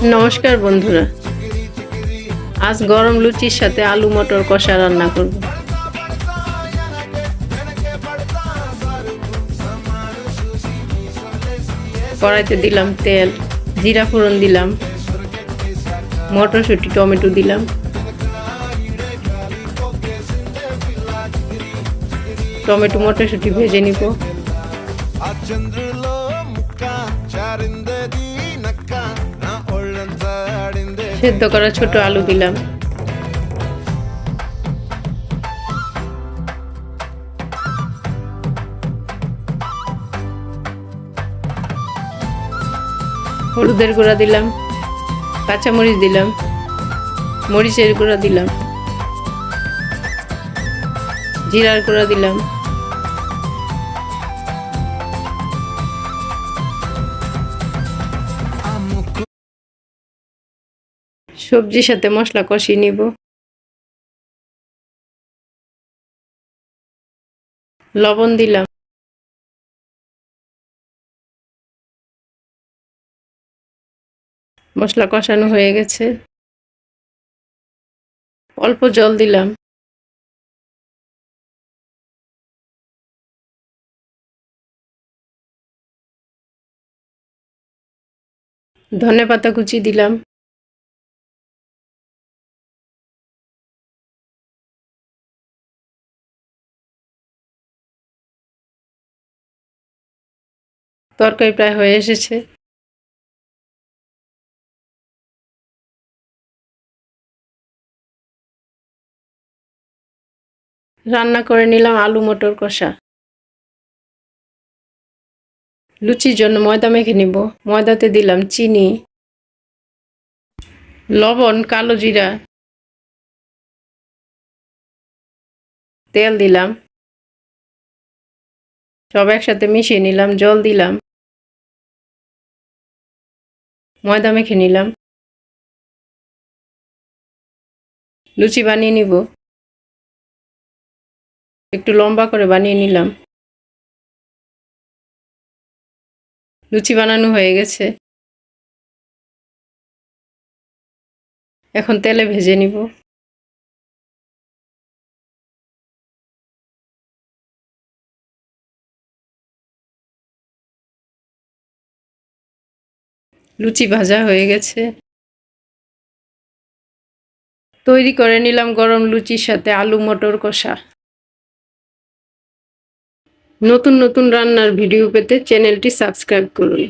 নমস্কার বন্ধুরা, আজ গরম লুচির সাথে আলু মটর কষা রান্না করব। কড়াইতে দিলাম তেল, জিরা ফোড়ন দিলাম, মটরশুঁটি টমেটো দিলাম, টমেটো মটরশুঁটি ভেজে নিব। সেদ্ধ করা ছোট আলু দিলাম, হলুদের গুঁড়া দিলাম, কাঁচামরিচ দিলাম, মরিচের গুঁড়া দিলাম, জিরার গুঁড়া দিলাম, সবজির সাথে মশলা কষিয়ে নিব। লবণ দিলাম, মশলা কষানো হয়ে গেছে। অল্প জল দিলাম, ধনেপাতা কুচি দিলাম, তরকারি প্রায় হয়ে এসেছে। রান্না করে নিলাম আলু মটর কষা। লুচির জন্য ময়দা মেখে নিব। ময়দাতে দিলাম চিনি, লবণ, কালো জিরা, তেল দিলাম, সব একসাথে মিশিয়ে নিলাম। জল দিলাম, ময়দা মেখে নিলাম। লুচি বানিয়ে নিব। একটু লম্বা করে বানিয়ে নিলাম। লুচি বানানো হয়ে গেছে। এখন তেলে ভেজে নিব। লুচি ভাজা হয়ে গেছে। তৈরি করে নিলাম গরম লুচির সাথে আলু মটর কষা। নতুন নতুন রান্নার ভিডিও পেতে চ্যানেলটি সাবস্ক্রাইব করুন।